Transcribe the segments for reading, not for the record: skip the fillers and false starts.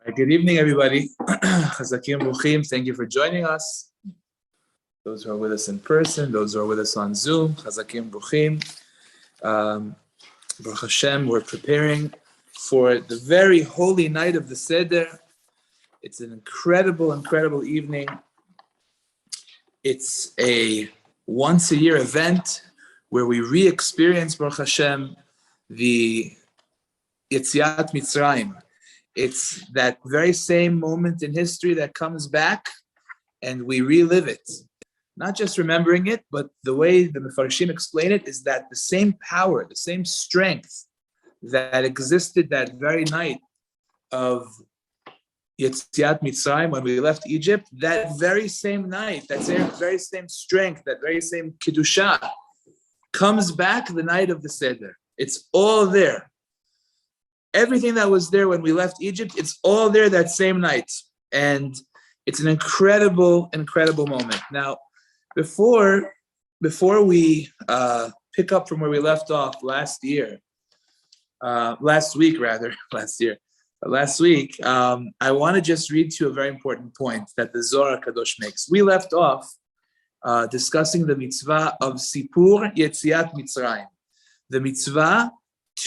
Good evening, everybody. Chazakim Ruchim, thank you for joining us. Those who are with us in person, those who are with us on Zoom, Chazakim Ruchim. Baruch Hashem, we're preparing for the very holy night of the Seder. It's an incredible, incredible evening. It's a once-a-year event where we re-experience, Baruch Hashem, the Yetziat Mitzrayim. It's that very same moment in history that comes back and we relive it. Not just remembering it, but the way the Mefarshim explain it is that the same power, the same strength that existed that very night of Yetziat Mitzrayim when we left Egypt, that very same night, that very same strength, that very same Kiddusha comes back the night of the Seder. It's all there. Everything that was there when we left Egypt, it's all there that same night. And it's an incredible, incredible moment. Now, before we pick up from where we left off last week, I want to just read to you a very important point that the Zohar Kadosh makes. We left off discussing the mitzvah of Sipur Yetziat Mitzrayim. The mitzvah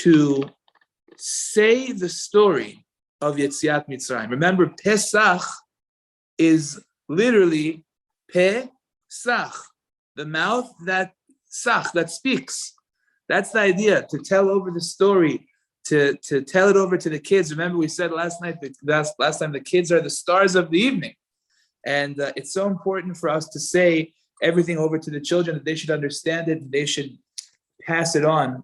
to say the story of Yetziat Mitzrayim. Remember, Pesach is literally Pesach, the mouth that speaks. That's the idea, to tell over the story, to tell it over to the kids. Remember, we said last time the kids are the stars of the evening. And it's so important for us to say everything over to the children, that they should understand it, they should pass it on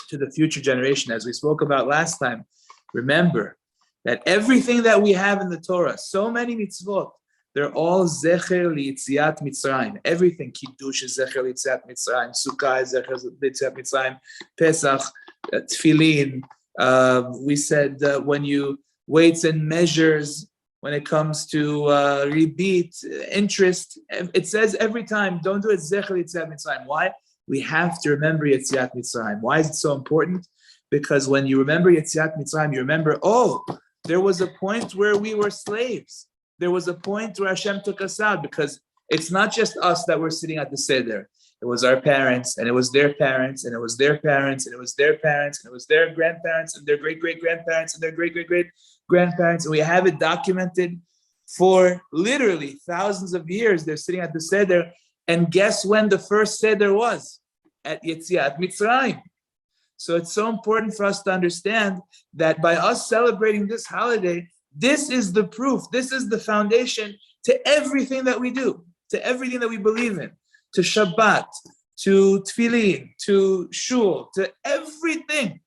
to the future generation. As we spoke about last time, remember that everything that we have in the Torah, so many mitzvot, they're all zecher li'yetziat Mitzrayim. Everything, Kiddush is zecher li'yetziat Mitzrayim, Sukkah is zecher li'yetziat Mitzrayim, Pesach, Tefillin. We said when you weights and measures, when it comes to rebit, interest, it says every time, don't do it zecher li'yetziat Mitzrayim. Why? We have to remember Yetziat Mitzrayim. Why is it so important? Because when you remember Yetziat Mitzrayim, you remember, there was a point where we were slaves. There was a point where Hashem took us out, because it's not just us that were sitting at the Seder. It was our parents, and it was their parents, and it was their parents, and it was their parents, and it was their grandparents, and their great-great-grandparents, and their great-great-great-grandparents. And we have it documented for literally thousands of years. They're sitting at the Seder. And guess when the first Seder was? At Yetziat Mitzrayim. So it's so important for us to understand that by us celebrating this holiday, this is the proof, this is the foundation to everything that we do, to everything that we believe in, to Shabbat, to Tefillin, to Shul, to everything.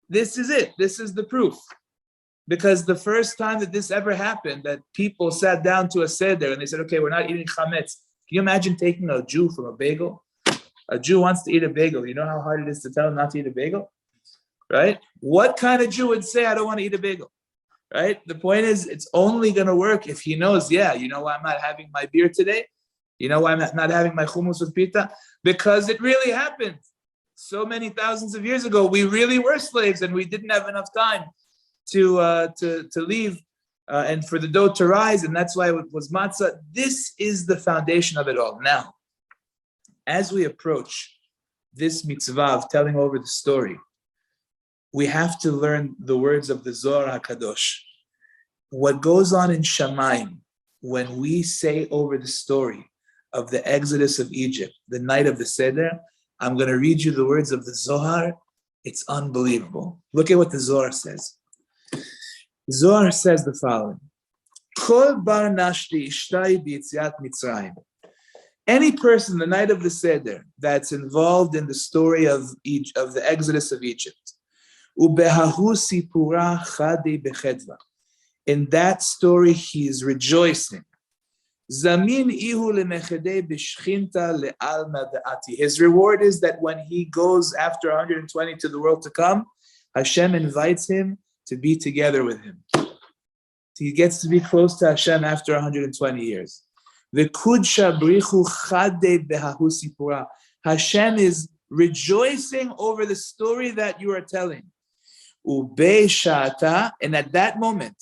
This is it. This is the proof. Because the first time that this ever happened, that people sat down to a Seder and they said, okay, we're not eating chametz. Can you imagine taking a Jew from a bagel? A Jew wants to eat a bagel. You know how hard it is to tell him not to eat a bagel? Right? What kind of Jew would say, I don't want to eat a bagel? Right? The point is, it's only going to work if he knows, you know why I'm not having my beer today? You know why I'm not having my hummus with pita? Because it really happened. So many thousands of years ago, we really were slaves and we didn't have enough time to leave. And for the dough to rise, and that's why it was matzah. This is the foundation of it all. Now, as we approach this mitzvah of telling over the story, we have to learn the words of the Zohar HaKadosh. What goes on in Shamayim when we say over the story of the exodus of Egypt, the night of the Seder, I'm going to read you the words of the Zohar. It's unbelievable. Look at what the Zohar says. Zohar says the following: Kol bar nashti ishtai b'yetziat Mitzrayim. Any person the night of the Seder that's involved in the story of the exodus of Egypt, ubehahu sipura chadi bechedva. In that story, he is rejoicing. Zamin ihu lemechedei b'shchinta le'alma da'ati. His reward is that when he goes after 120 to the world to come, Hashem invites him to be together with him. He gets to be close to Hashem after 120 years. Hashem is rejoicing over the story that you are telling. And at that moment,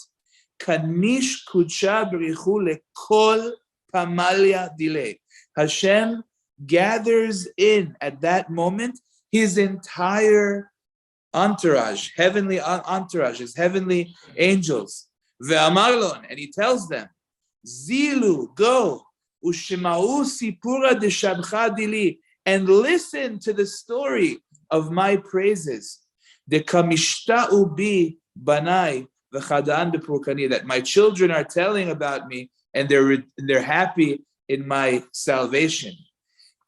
Kanish kudsha b'richu lekol pamalia delay. Hashem gathers in at that moment his entire entourage, heavenly entourage, his heavenly angels. Ve'amarlon, and he tells them, Zilu, go, ushema'u sipura deshabcha dili, and listen to the story of my praises. Dekamishta bi banai v'chadaan b'purkani, that my children are telling about me, and they're happy in my salvation.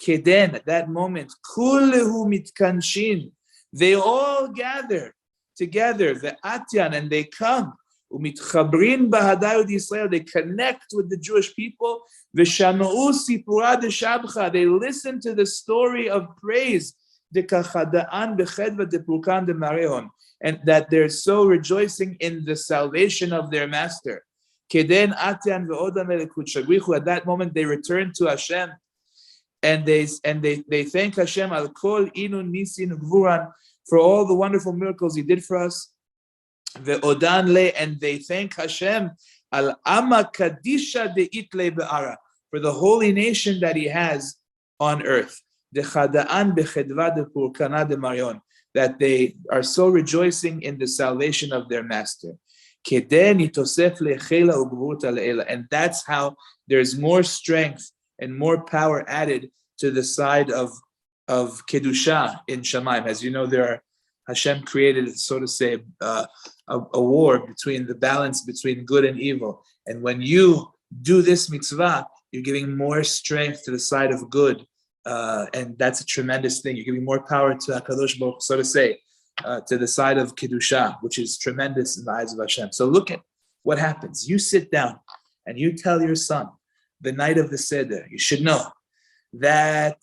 Keden, at that moment, kullehu mitkanshin, they all gather together, the Atyan, and they come. Umitchabrin bahadayud Israel, they connect with the Jewish people. V'shama'u sipura deshabcha, they listen to the story of praise. Dekachadaan bechedva depulkan demareon, and that they're so rejoicing in the salvation of their master. Keden Atyan ve'odam elekut shagrichu. At that moment, they return to Hashem. And they thank Hashem al kol inun nisin gvuran, for all the wonderful miracles He did for us. Ve'odan le, and they thank Hashem al ama kadisha deitle be'ara, for the holy nation that He has on earth. Dechadaan bechedva depurkana demarion, that they are so rejoicing in the salvation of their master. Keden itosef lechela ugvuta le'ela, and that's how there's more strength and more power added to the side of Kedusha in Shamayim. As you know, Hashem created, so to say, a war between the balance between good and evil. And when you do this mitzvah, you're giving more strength to the side of good. And that's a tremendous thing. You're giving more power to HaKadosh Baruch Hu, so to say, to the side of Kedusha, which is tremendous in the eyes of Hashem. So look at what happens. You sit down and you tell your son, the night of the Seder, you should know that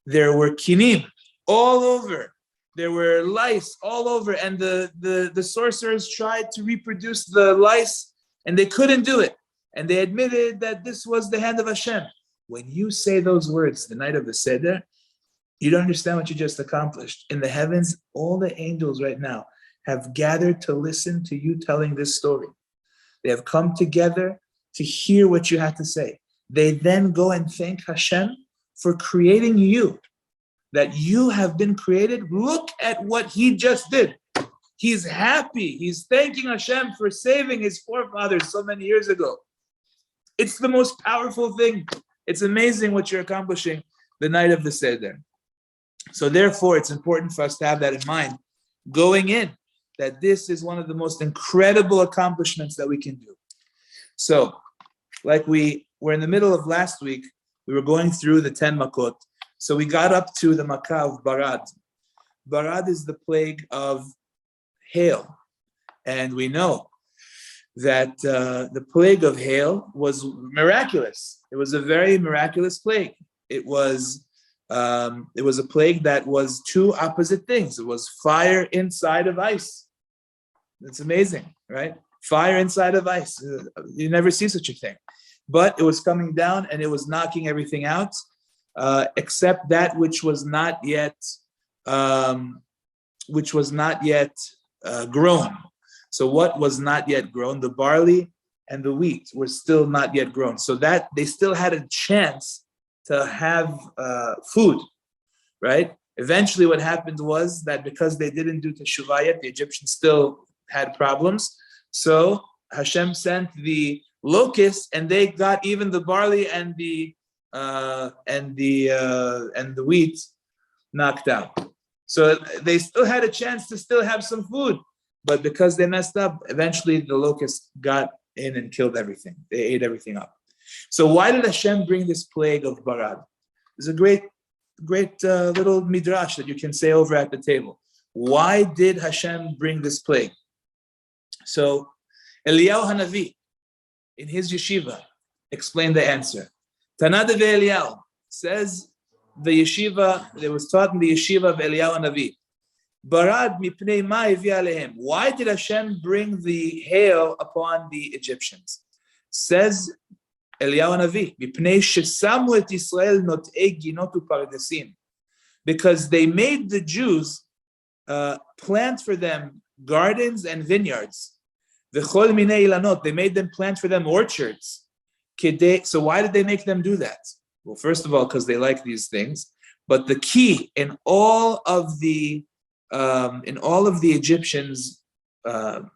there were kinim all over. There were lice all over, and the sorcerers tried to reproduce the lice, and they couldn't do it. And they admitted that this was the hand of Hashem. When you say those words the night of the Seder, you don't understand what you just accomplished. In the heavens, all the angels right now have gathered to listen to you telling this story. They have come together to hear what you had to say. They then go and thank Hashem for creating you, that you have been created. Look at what He just did. He's happy. He's thanking Hashem for saving his forefathers so many years ago. It's the most powerful thing. It's amazing what you're accomplishing the night of the Seder. So therefore, it's important for us to have that in mind going in, that this is one of the most incredible accomplishments that we can do. So, like we were in the middle of last week, we were going through the 10 Makot. So we got up to the Makkah of Barad. Barad is the plague of hail. And we know that the plague of hail was miraculous. It was a very miraculous plague. It was a plague that was two opposite things. It was fire inside of ice. That's amazing, right? Fire inside of ice. You never see such a thing. But it was coming down and it was knocking everything out, except that which was not yet grown. So what was not yet grown? The barley and the wheat were still not yet grown. So that they still had a chance to have food, right? Eventually what happened was that because they didn't do teshuvah yet, the Egyptians still had problems. So Hashem sent the locusts, and they got even the barley and the wheat knocked out. So they still had a chance to still have some food, but because they messed up, eventually the locusts got in and killed everything. They ate everything up. So why did Hashem bring this plague of Barad? There's a great little midrash that you can say over at the table. Why did Hashem bring this plague? So Eliyahu Hanavi, in his yeshiva, explained the answer. Tanada ve'Eliyahu says the yeshiva, that was taught in the yeshiva of Eliyahu Hanavi. Barad mipnei ma hevi alehem. Why did Hashem bring the hail upon the Egyptians? Says Eliyahu Hanavi, mipnei shesamu et Yisrael not'ei ginot u'pardesim. Because they made the Jews plant for them gardens and vineyards. V'chol minei ilanot, they made them plant for them orchards. So why did they make them do that? Well, first of all, because they like these things. But the key in all of the Egyptians'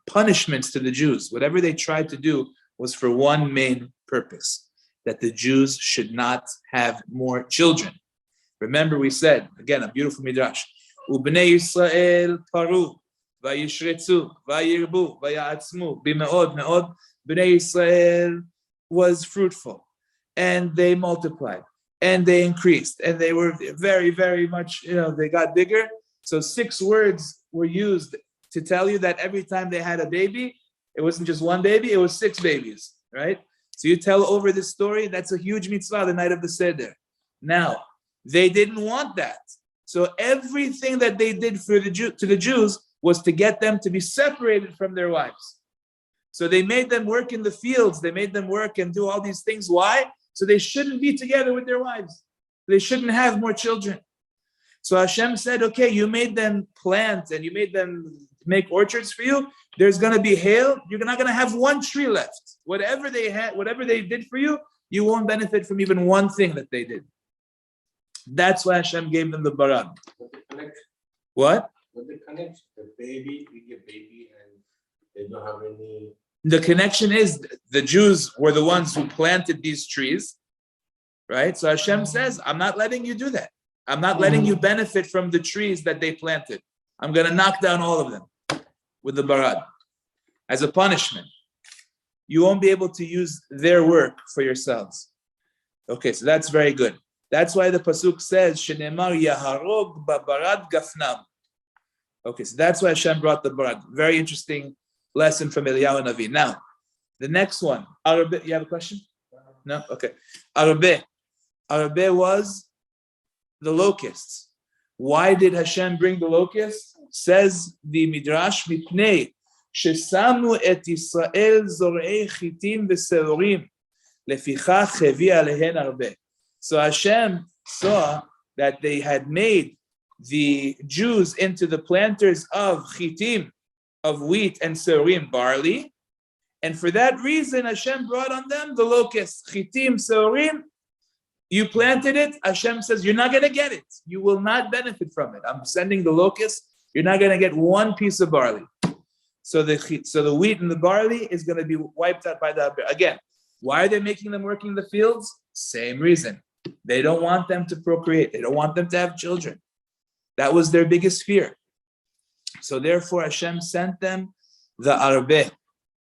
punishments to the Jews, whatever they tried to do, was for one main purpose: that the Jews should not have more children. Remember, we said again a beautiful midrash: "Ubnei Yisrael paru, vayishretzu, vayirbu, vayatzmu, bimeod meod." Bnei Yisrael was fruitful, and they multiplied, and they increased, and they were very, very much, they got bigger. So 6 words were used to tell you that every time they had a baby, it wasn't just one baby, it was 6 babies, right? So you tell over this story, that's a huge mitzvah the night of the Seder. Now, they didn't want that. So everything that they did to the Jews was to get them to be separated from their wives. So they made them work in the fields. They made them work and do all these things. Why? So they shouldn't be together with their wives. They shouldn't have more children. So Hashem said, okay, you made them plant and you made them make orchards for you. There's going to be hail. You're not going to have one tree left. Whatever they had, whatever they did for you, you won't benefit from even one thing that they did. That's why Hashem gave them the barad. What? What the connection? The baby, we get baby, and they don't have any. The connection is the Jews were the ones who planted these trees, right? So Hashem says, I'm not letting you do that. I'm not letting you benefit from the trees that they planted. I'm going to knock down all of them with the barad as a punishment. You won't be able to use their work for yourselves. Okay, so that's very good. That's why the pasuk says, "Shenemar yaharog babarad gafnam." Okay, so that's why Hashem brought the barad. Very interesting lesson from Eliyahu Navi. Now, the next one. Arbe, you have a question? No? Okay. Arbe. Arbe was the locusts. Why did Hashem bring the locusts? Says the Midrash, Mipnei shesamu et Yisrael zorei chitim v'seorim lefichach hevi alehen arbe. So Hashem saw that they had made the Jews into the planters of chitim, of wheat, and seorim, barley. And for that reason, Hashem brought on them the locusts, chitim, seorim. You planted it, Hashem says, you're not going to get it. You will not benefit from it. I'm sending the locusts. You're not going to get one piece of barley. So the wheat and the barley is going to be wiped out by the... Again, why are they making them work in the fields? Same reason. They don't want them to procreate. They don't want them to have children. That was their biggest fear. So therefore, Hashem sent them the arbe,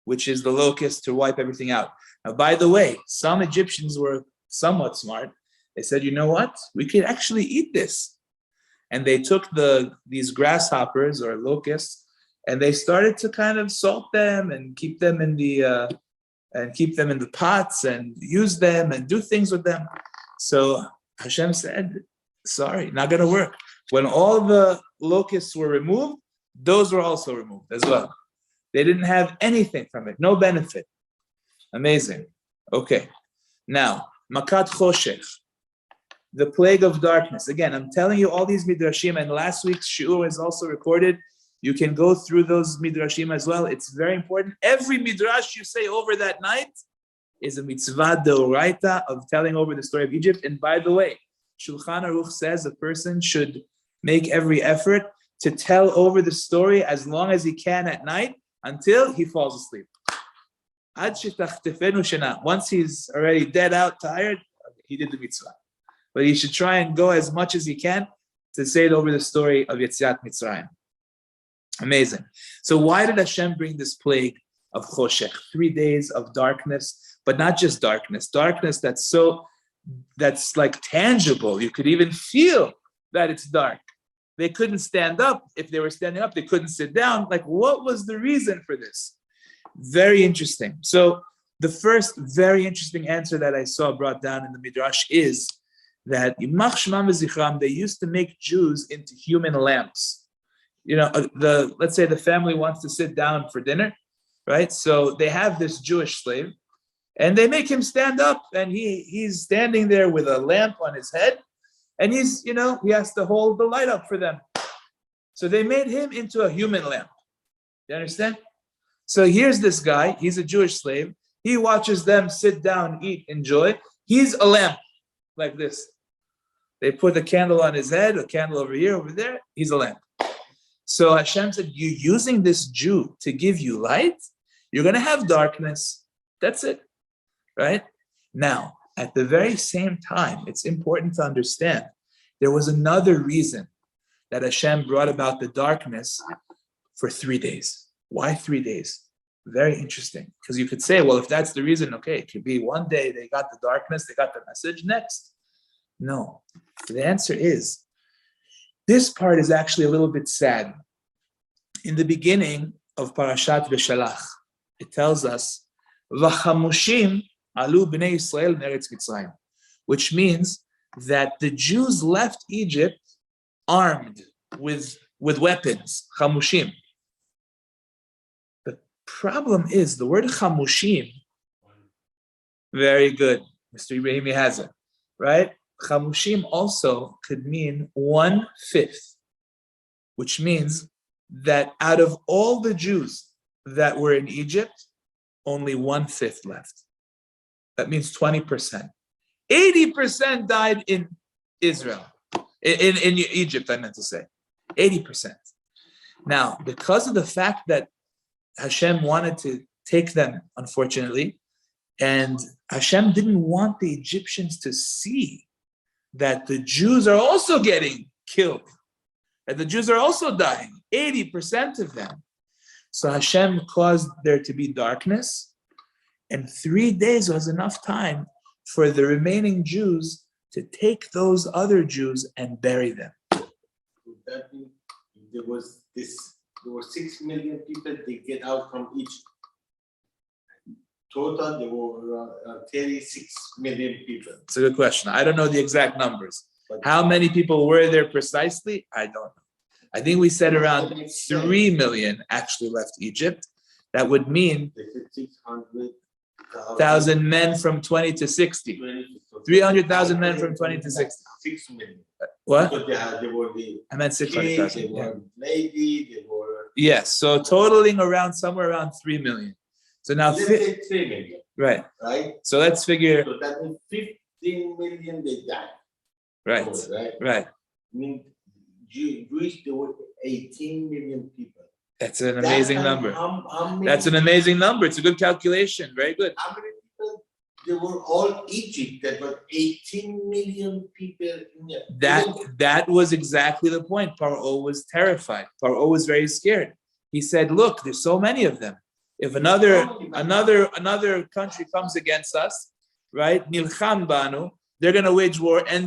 which is the locust, to wipe everything out. Now, by the way, some Egyptians were somewhat smart. They said, you know what? We could actually eat this. And they took these grasshoppers or locusts, and they started to kind of salt them and keep them in the pots and use them and do things with them. So Hashem said, sorry, not going to work. When all the locusts were removed, those were also removed as well. They didn't have anything from it, no benefit. Amazing. Okay. Now, Makat Choshech, the plague of darkness. Again, I'm telling you all these midrashim, and last week's shiur is also recorded. You can go through those midrashim as well. It's very important. Every midrash you say over that night is a mitzvah deoraita of telling over the story of Egypt. And by the way, Shulchan Aruch says a person should make every effort to tell over the story as long as he can at night until he falls asleep. Once he's already dead out, tired, he did the mitzvah. But he should try and go as much as he can to say it over the story of Yetziat Mitzrayim. Amazing. So why did Hashem bring this plague of Choshech? 3 days of darkness, but not just darkness. Darkness that's like tangible. You could even feel that it's dark. They couldn't stand up. If they were standing up, they couldn't sit down. Like, what was the reason for this? Very interesting. So the first very interesting answer that I saw brought down in the Midrash is that they used to make Jews into human lamps. Let's say the family wants to sit down for dinner, right? So they have this Jewish slave, and they make him stand up, and he's standing there with a lamp on his head, and he has to hold the light up for them. So they made him into a human lamp. You understand? So here's this guy, he's a Jewish slave. He watches them sit down, eat, enjoy. He's a lamp, like this. They put a candle on his head, a candle over here, over there. He's a lamp. So Hashem said, you're using this Jew to give you light? You're going to have darkness. That's it, right? Now, at the very same time, it's important to understand there was another reason that Hashem brought about the darkness for 3 days. Why 3 days? Very interesting. Because you could say, well, if that's the reason, okay, it could be one day they got the darkness, they got the message, next. No. The answer is, this part is actually a little bit sad. In the beginning of Parashat V'Shalach, it tells us, V'chamushim alu b'nei Yisrael meretz Mitzrayim, which means that the Jews left Egypt armed with weapons, chamushim. The problem is the word chamushim, very good, Mr. Ibrahimi has it, right? Chamushim also could mean 1/5, which means that out of all the Jews that were in Egypt, only 1/5 left. That means 20%. 80% died in Israel, in Egypt, I meant to say. 80%. Now, because of the fact that Hashem wanted to take them, unfortunately, and Hashem didn't want the Egyptians to see that the Jews are also getting killed, that the Jews are also dying, 80% of them. So Hashem caused there to be darkness, and 3 days was enough time for the remaining Jews to take those other Jews and bury them. That means there were 6 million people they get out from Egypt. Total, there were 36 million people. It's a good question. I don't know the exact numbers. How many people were there precisely? I don't know. I think we said around 3 million actually left Egypt. That would mean 600,000 men from 20 to 60. 300,000 men from 20 to 60. 6 million. What? Because they were I meant 600,000. They were lady, they were... Yes, so totaling around somewhere around 3 million. So now, let's say 3 million. Right. Right? So let's figure. So that means 15 million they died. Right. Right. I mean, Jewish, there were 18 million people. That's an amazing number. How many That's an amazing number. It's a good calculation. Very good. How many people? They were all Egypt. There were 18 million people in there. That was exactly the point. Paro was terrified. Paro was very scared. He said, "Look, there's so many of them. If another country comes against us, right? Nilcham banu, they're going to wage war, and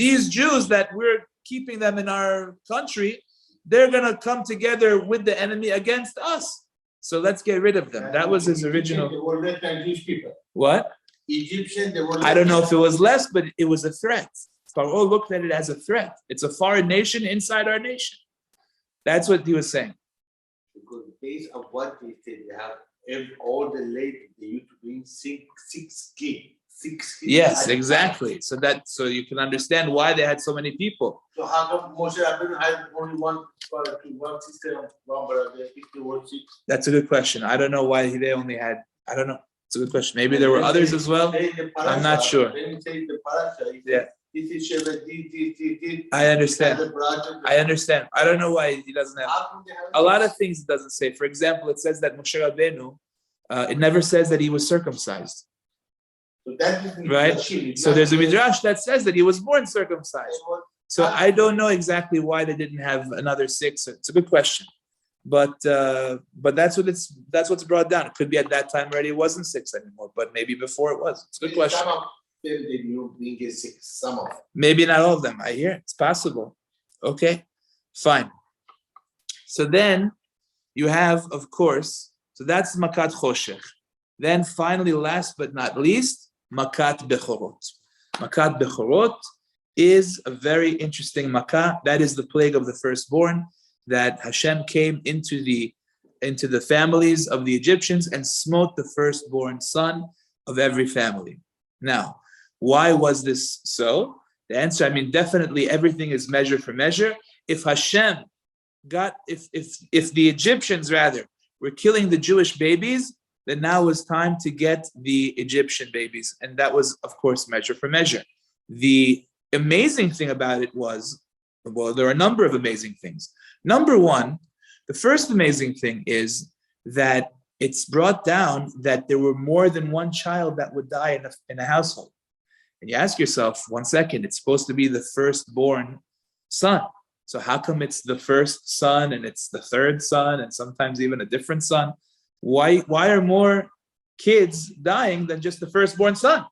these Jews that we're keeping them in our country, they're going to come together with the enemy against us. So let's get rid of them." That was his original. They were less than Jewish people. What? Egyptians, they were less. I don't know if it was less, but it was a threat. Paro looked at it as a threat. It's a foreign nation inside our nation. That's what he was saying. Because based on what they said, they have all the ladies, they used to bring six kids. Yes, exactly. So you can understand why they had so many people. So how come Moshe Rabbeinu had only one sister and one brother? If there were 6. That's a good question. I don't know why they only had. I don't know. It's a good question. Maybe there were others as well. I'm not sure. Then you say the parasha. Yeah. This is this. I understand. I understand. I don't know why he doesn't have. A lot of things it doesn't say. For example, it says that Moshe Rabbeinu, it never says that he was circumcised. So that is right? So there's a midrash that says that he was born circumcised. So I don't know exactly why they didn't have another 6. It's a good question, but that's what's brought down. It could be at that time already it wasn't 6 anymore, but maybe before it was. It's a good question. Some of them. Maybe not all of them. I hear it's possible. Okay, fine. So then you have, of course, so that's Makat Choshech. Then finally, last but not least, Makat Bechorot. Makat Bechorot is a very interesting Makkah. That is the plague of the firstborn, that Hashem came into the families of the Egyptians and smote the firstborn son of every family. Now, why was this so? The answer, definitely everything is measure for measure. If Hashem if the Egyptians rather were killing the Jewish babies, then now was time to get the Egyptian babies. And that was, of course, measure for measure. The amazing thing about it was, well, there are a number of amazing things. Number one, the first amazing thing is that it's brought down that there were more than one child that would die in a household. And you ask yourself, 1 second, it's supposed to be the firstborn son. So how come it's the first son and it's the third son and sometimes even a different son? Why are more kids dying than just the firstborn son?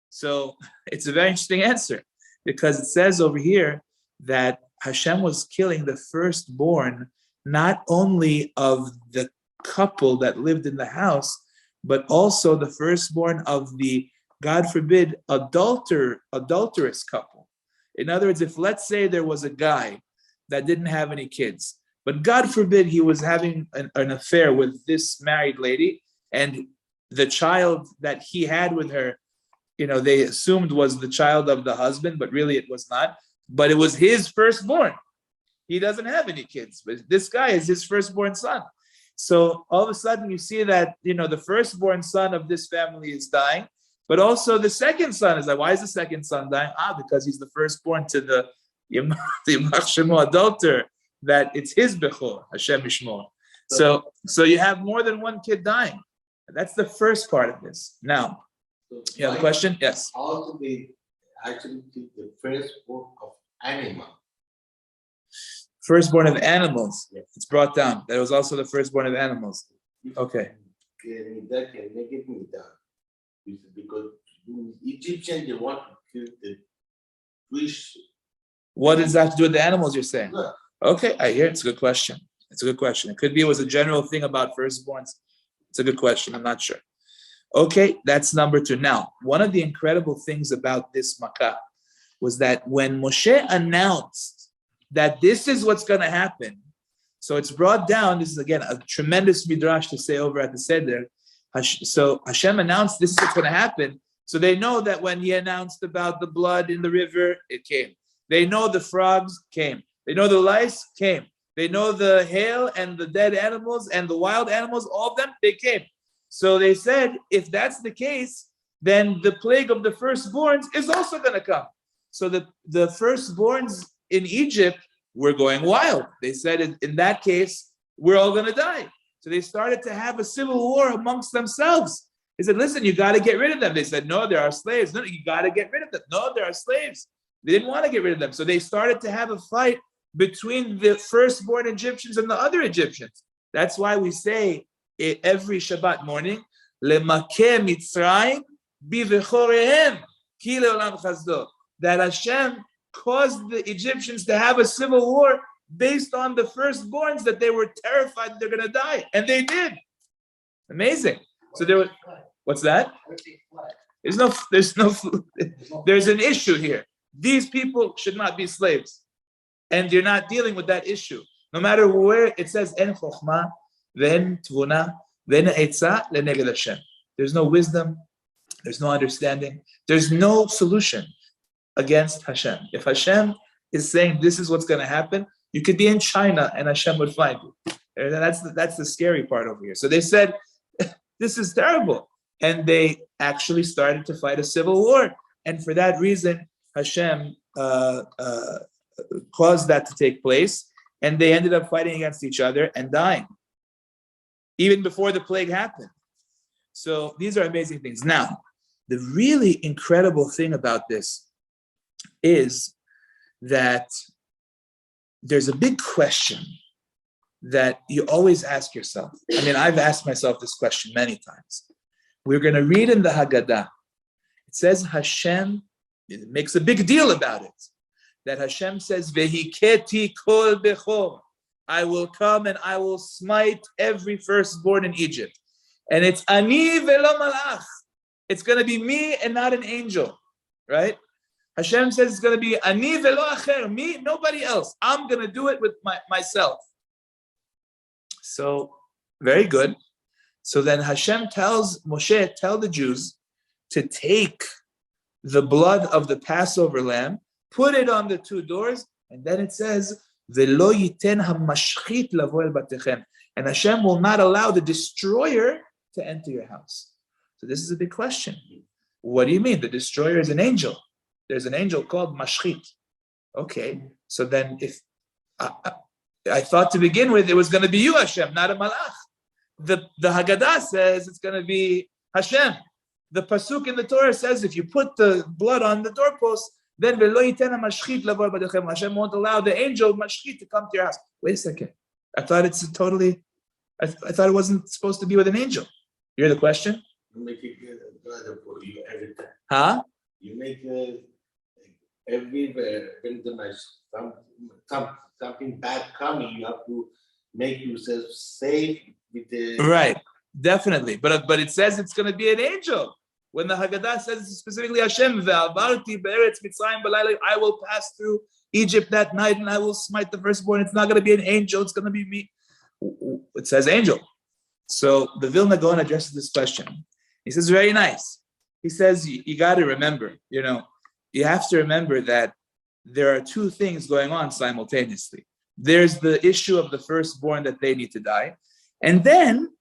So it's a very interesting answer, because it says over here that Hashem was killing the firstborn not only of the couple that lived in the house, but also the firstborn of the, God forbid, adulterous couple. In other words, if let's say there was a guy that didn't have any kids, but God forbid he was having an affair with this married lady, and the child that he had with her, they assumed was the child of the husband, but really it was not. But it was his firstborn. He doesn't have any kids, but this guy is his firstborn son. So all of a sudden you see that, the firstborn son of this family is dying, but also the second son is like, why is the second son dying? Because he's the firstborn to the adulterer, that it's his bechor, Hashem Yishmor. So you have more than one kid dying. That's the first part of this. Now, you have a question? Yes. How to be actually the firstborn of animal? Firstborn of animals. Yes. It's brought down. That was also the firstborn of animals. Okay. That can make it down. Because Egyptians, they want to kill the Jewish. What does that have to do with the animals, you're saying? Yeah. Okay, I hear. It's a good question. It could be it was a general thing about firstborns. It's a good question. I'm not sure. Okay, that's number 2. Now, one of the incredible things about this Makkah was that when Moshe announced that this is what's going to happen, so it's brought down, this is again a tremendous midrash to say over at the Seder. So Hashem announced this is what's going to happen. So they know that when he announced about the blood in the river, it came. They know the frogs came. They know the lice came. They know the hail and the dead animals and the wild animals, all of them, they came. So they said, if that's the case, then the plague of the firstborns is also going to come. So the firstborns in Egypt were going wild. They said, in that case, we're all going to die. So they started to have a civil war amongst themselves. They said, listen, you got to get rid of them. They said, no, there are slaves. No, you got to get rid of them. No, there are slaves. They didn't want to get rid of them. So they started to have a fight between the firstborn Egyptians and the other Egyptians. That's why we say every Shabbat morning, Lemakeh Mitzrayim bivechorehem ki leolam chazdo. That Hashem caused the Egyptians to have a civil war based on the firstborns, that they were terrified they're going to die. And they did. Amazing. So there was, what's that? There's an issue here. These people should not be slaves. And you're not dealing with that issue. No matter where it says, En chokhmah, ve'en tvuna, ve'en etza le'neged Hashem. There's no wisdom. There's no understanding. There's no solution against Hashem. If Hashem is saying this is what's going to happen, you could be in China and Hashem would find you. And that's the scary part over here. So they said, this is terrible. And they actually started to fight a civil war. And for that reason, Hashem caused that to take place. And they ended up fighting against each other and dying, even before the plague happened. So these are amazing things. Now, the really incredible thing about this is that there's a big question that you always ask yourself. I mean, I've asked myself this question many times. We're going to read in the Haggadah. It says Hashem, it makes a big deal about it, that Hashem says, Vehiketi kol bechor. I will come and I will smite every firstborn in Egypt. And it's ani velo malach. It's going to be me and not an angel, right? Hashem says it's going to be ani velo acher, me, nobody else. I'm going to do it with myself. So, very good. So then Hashem tells Moshe, tell the Jews to take the blood of the Passover lamb, put it on the 2 doors, and then it says, Velo yiten hamashchit lavo el batechem. and Hashem will not allow the destroyer to enter your house. So this is a big question. What do you mean? The destroyer is an angel. There's an angel called Mashchit. Okay, so then if I thought to begin with it was going to be you, Hashem, not a malach. The Haggadah says it's going to be Hashem. The pasuk in the Torah says if you put the blood on the doorpost, then Hashem won't allow the angel Mashchit to come to your house. Wait a second. I thought it's totally. I thought it wasn't supposed to be with an angel. You hear the question? You make it good for you every time. Huh? You make everywhere when something bad coming, you have to make yourself safe with the Right, definitely. But it says it's going to be an angel. When the Haggadah says specifically Hashem, I will pass through Egypt that night and I will smite the firstborn. It's not going to be an angel, it's going to be me. It says angel. So the Vilna Gaon addresses this question. He says, very nice. He says, you got to remember, you have to remember that there are two things going on simultaneously. There's the issue of the firstborn that they need to die. And then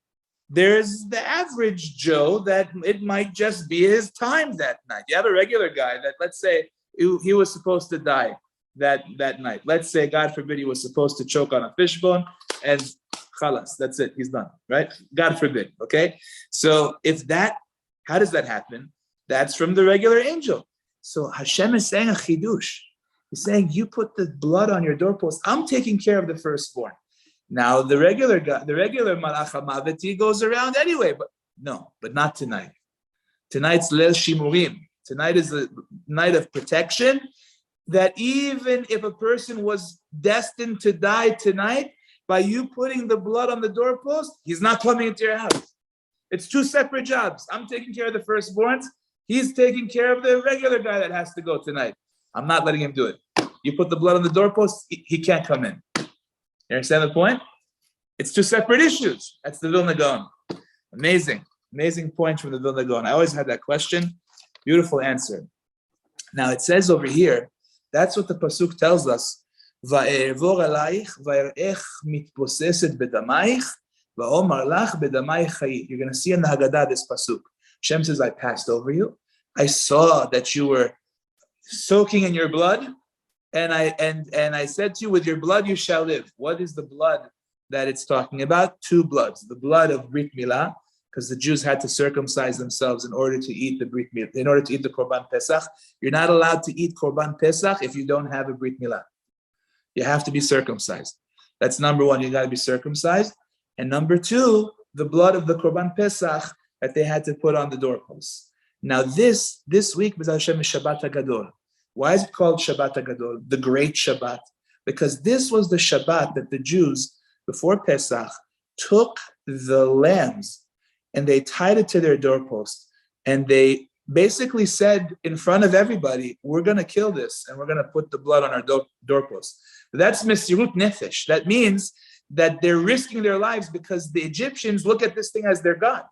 there's the average Joe that it might just be his time that night. You have a regular guy that, let's say, he was supposed to die that night. Let's say, God forbid, he was supposed to choke on a fishbone and khalas, that's it, he's done, right? God forbid, okay? So how does that happen? That's from the regular angel. So Hashem is saying a chidush. He's saying, you put the blood on your doorpost. I'm taking care of the firstborn. Now, the regular Malach HaMavet, he goes around anyway, but not tonight. Tonight's Leil Shimurim. Tonight is a night of protection, that even if a person was destined to die tonight, by you putting the blood on the doorpost, he's not coming into your house. It's two separate jobs. I'm taking care of the firstborns. He's taking care of the regular guy that has to go tonight. I'm not letting him do it. You put the blood on the doorpost, he can't come in. You understand the point? It's two separate issues. That's the Vilna Gaon. Amazing point from the Vilna Gaon. I always had that question. Beautiful answer. Now it says over here, that's what the pasuk tells us. Va'ervor alayich va'erech mitposeset bedamaych va'omar lach bedamaych chayi. You're going to see in the Haggadah this pasuk. Hashem says, I passed over you. I saw that you were soaking in your blood, and I said to you, with your blood you shall live. What is the blood that it's talking about? Two bloods. The blood of Brit Milah, because the Jews had to circumcise themselves in order to eat the Brit Milah, in order to eat the Korban Pesach. You're not allowed to eat Korban Pesach if you don't have a Brit Milah. You have to be circumcised. That's number one, you got to be circumcised. And number two, the blood of the Korban Pesach that they had to put on the doorposts. Now this week, B'ezras Hashem, is Shabbat HaGadol. Why is it called Shabbat HaGadol, the great Shabbat? Because this was the Shabbat that the Jews, before Pesach, took the lambs and they tied it to their doorpost. And they basically said in front of everybody, we're going to kill this and we're going to put the blood on our doorpost. That's Mesirut Nefesh. That means that they're risking their lives because the Egyptians look at this thing as their God.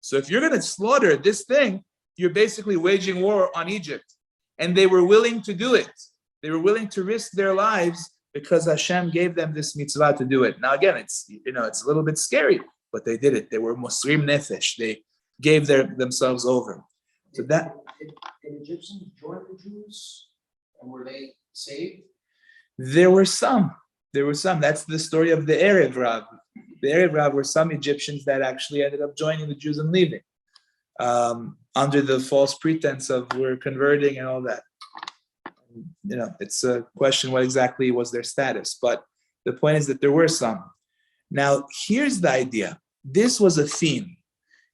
So if you're going to slaughter this thing, you're basically waging war on Egypt. And they were willing to do it. They were willing to risk their lives because Hashem gave them this mitzvah to do it. Now again, it's a little bit scary, but they did it. They were Mosrim Nefesh. They gave themselves over. So that did Egyptians join the Jews, and were they saved? There were some. That's the story of the Erev Rav. The Erev Rav were some Egyptians that actually ended up joining the Jews and leaving, under the false pretense of we're converting and all that. It's a question what exactly was their status, but the point is that there were some. Now, here's the idea. This was a theme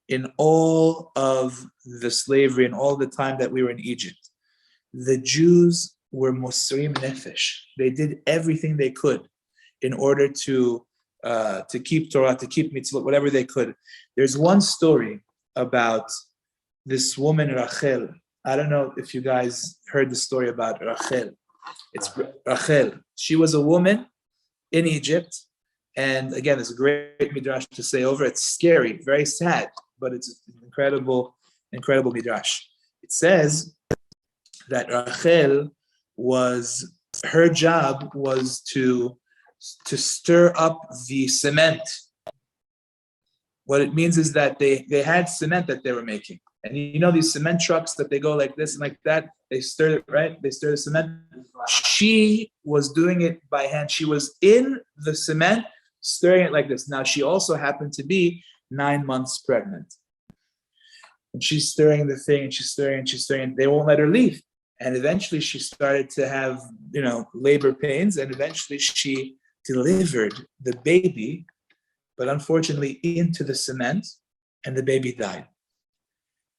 in all of the slavery and all the time that we were in Egypt. The Jews were Mosrim Nefesh. They did everything they could in order to keep Torah, to keep mitzvot, whatever they could. There's one story about this woman, Rachel. I don't know if you guys heard the story about Rachel. It's Rachel. She was a woman in Egypt. And again, there's a great midrash to say over. It's scary, very sad, but it's an incredible midrash. It says that Rachel her job was to stir up the cement what it means is that they had cement that they were making. And you know these cement trucks that they go like this and like that, they stir it, right? They stir the cement. She was doing it by hand. She was in the cement, stirring it like this. Now, she also happened to be 9 months pregnant. And she's stirring the thing, and she's stirring, and she's stirring. They won't let her leave. And eventually she started to have, labor pains, and eventually she delivered the baby, but unfortunately into the cement, and the baby died.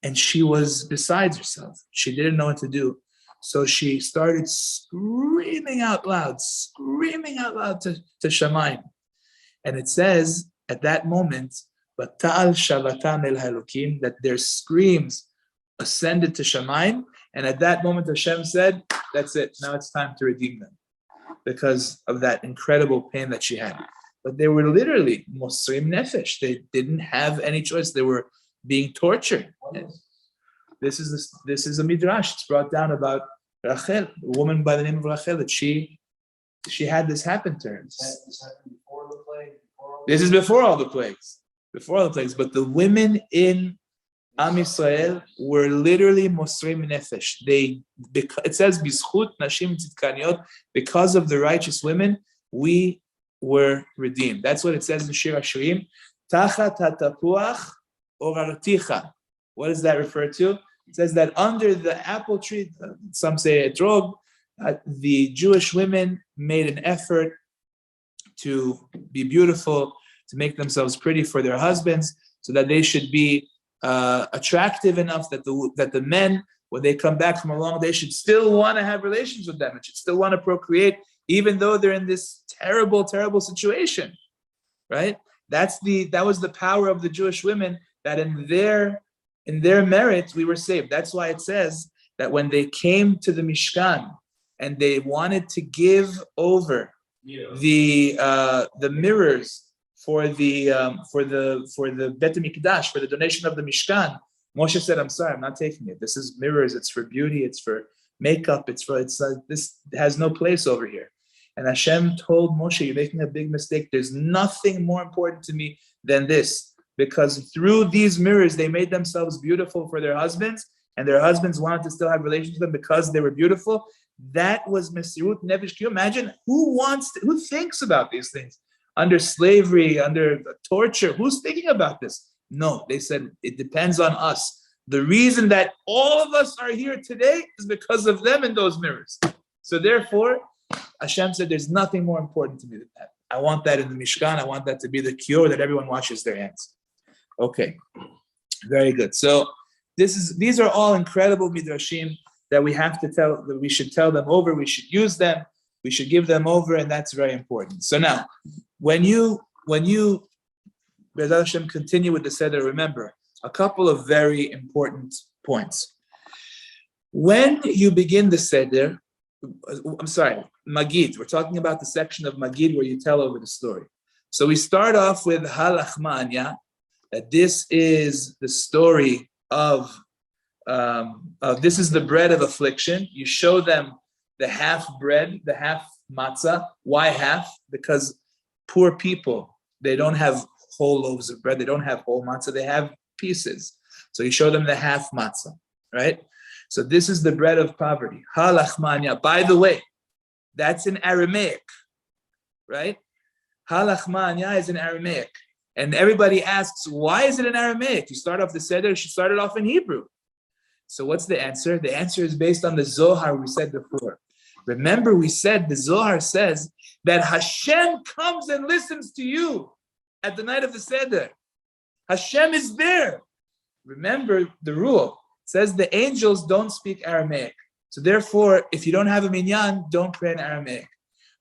And she was beside herself. She didn't know what to do. So she started screaming out loud to Shamayim. And it says at that moment, Batal Shavatam El Halukim, that their screams ascended to Shamayim. And at that moment, Hashem said, that's it. Now it's time to redeem them because of that incredible pain that she had. But they were literally Mosrim Nefesh. They didn't have any choice. They were being tortured. This is a midrash. It's brought down about Rachel, a woman by the name of Rachel, that she had this happen to her. This happened before the plague. This is before all the plagues. But the women in Am Yisrael were literally Mosrim Nefesh. It says Bizchut Nashim Tzidkaniot, because of the righteous women, we were redeemed. That's what it says in Shir HaShirim. Tachat hatapuach orarticha. What does that refer to? It says that under the apple tree, some say a drog, the Jewish women made an effort to be beautiful, to make themselves pretty for their husbands, so that they should be attractive enough that the men, when they come back from a long day, should still want to have relations with them and should still want to procreate, even though they're in this terrible, terrible situation, right? That was the power of the Jewish women, that in their merit we were saved. That's why it says that when they came to the Mishkan and they wanted to give over the mirrors for the Bet Mikdash, for the donation of the Mishkan, Moshe said, "I'm sorry, I'm not taking it. This is mirrors. It's for beauty. It's for makeup. This has no place over here." And Hashem told Moshe, "You're making a big mistake. There's nothing more important to me than this, because through these mirrors they made themselves beautiful for their husbands, and their husbands wanted to still have relations with them because they were beautiful." That was Mesirut Nefesh. Can you imagine who thinks about these things? Under slavery, under torture, who's thinking about this? No, they said it depends on us. The reason that all of us are here today is because of them in those mirrors. So therefore, Hashem said, there's nothing more important to me than that. I want that in the Mishkan. I want that to be the cure that everyone washes their hands. Okay, very good. So these are all incredible midrashim that we have to tell, that we should tell them over, we should use them, we should give them over, and that's very important. So now, when you B'ezrat Hashem continue with the Seder, remember a couple of very important points. When you begin the Seder, Magid, we're talking about the section of Magid where you tell over the story. So we start off with Halachmanya, that this is the story of this is the bread of affliction. You show them the half bread, the half matzah. Why half? Because poor people, they don't have whole loaves of bread. They don't have whole matzah. They have pieces. So you show them the half matzah, right? So this is the bread of poverty. Halachmanya. By the way, that's in Aramaic, right? Halachmanya is in Aramaic. And everybody asks, why is it in Aramaic? You start off the Seder, you should start it off in Hebrew. So what's the answer? The answer is based on the Zohar we said before. Remember, we said the Zohar says that Hashem comes and listens to you at the night of the Seder. Hashem is there. Remember the rule. It says the angels don't speak Aramaic. So therefore, if you don't have a minyan, don't pray in Aramaic.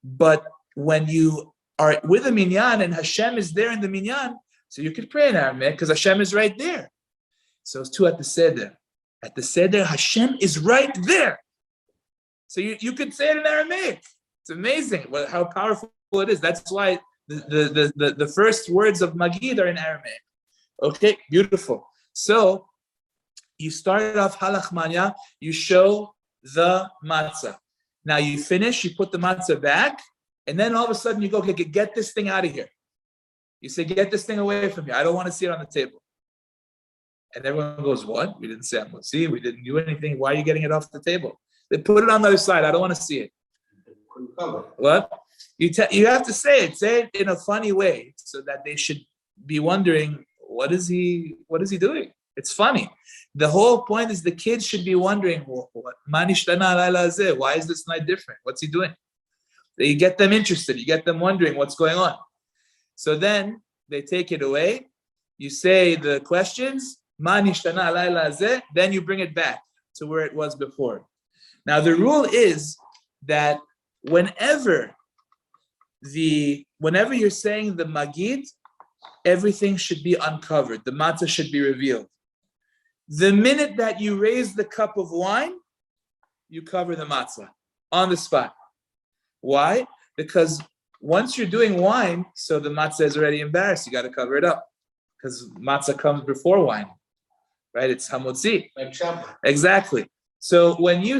But when you are with a minyan and Hashem is there in the minyan, so you could pray in Aramaic because Hashem is right there. So it's too at the Seder. At the Seder, Hashem is right there. So you could say it in Aramaic. It's amazing how powerful it is. That's why the first words of Magid are in Aramaic. Okay, beautiful. So you started off Halachmanya, you show the matzah. Now you finish, you put the matzah back, and then all of a sudden you go, okay, get this thing out of here. You say, get this thing away from me. I don't want to see it on the table. And everyone goes, what? We didn't say hamotzi. We didn't do anything. Why are you getting it off the table? They put it on the other side. I don't want to see it. What? You have to say it in a funny way so that they should be wondering, what is he doing? It's funny. The whole point is the kids should be wondering, why is this night different? What's he doing? You get them interested. You get them wondering what's going on. So then they take it away. You say the questions, then you bring it back to where it was before. Now the rule is that whenever you're saying the magid, everything should be uncovered. The matzah should be revealed. The minute that you raise the cup of wine, you cover the matzah on the spot. Why? Because once you're doing wine, so the matzah is already embarrassed. You got to cover it up because matzah comes before wine, right? It's hamotzi. Like Shabbat. Exactly. So when you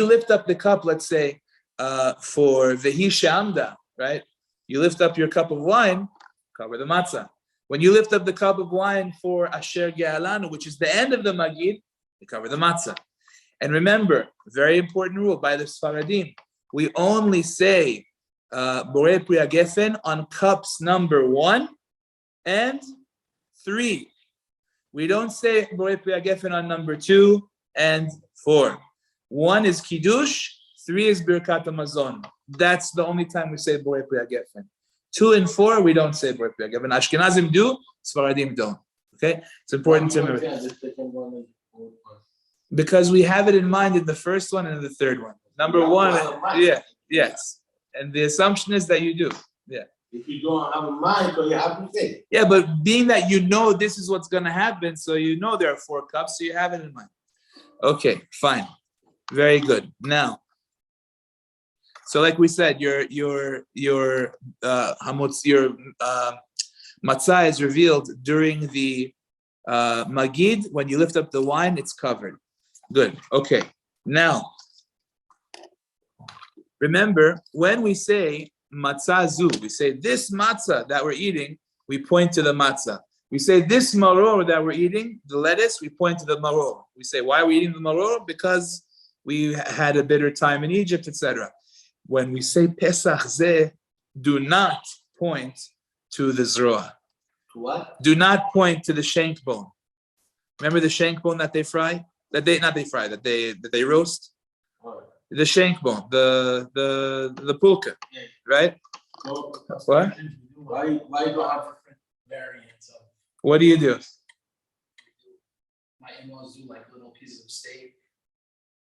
lift up the cup, let's say for vehi she'amda, right? You lift up your cup of wine, cover the matzah. When you lift up the cup of wine for asher ge'alanu, which is the end of the magid, you cover the matzah. And remember, very important rule by the Sfaradim, we only say Borei Pri HaGefen on cups number 1 and 3. We don't say Borei Pri HaGefen on number 2 and 4. 1 is Kiddush, 3 is Birkat HaMazon. That's the only time we say Borei Pri HaGefen. 2 and 4, we don't say Borei Pri HaGefen. Ashkenazim do, Sfaradim don't. Okay? It's important to remember. Because we have it in mind in the first one and in the third one. Number 1, yes. And the assumption is that you do. Yeah. If you don't have a mind, so you have to say. Yeah, but being that you know this is what's going to happen, so you know there are 4 cups, so you have it in mind. Okay, fine. Very good. Now, so like we said, your matzah is revealed during the magid. When you lift up the wine, it's covered. Good. Okay. Now, remember, when we say matzah zu, we say this matzah that we're eating, we point to the matzah. We say this maror that we're eating, the lettuce, we point to the maror. We say, why are we eating the maror? Because we had a bitter time in Egypt, etc. When we say Pesach zeh, do not point to the zroa. What? Do not point to the shank bone. Remember the shank bone that they fry? That they roast? The shank bone, the pulka, right? So, What? why do I have Different variants of. What do you do? My in-laws do like little pieces of steak.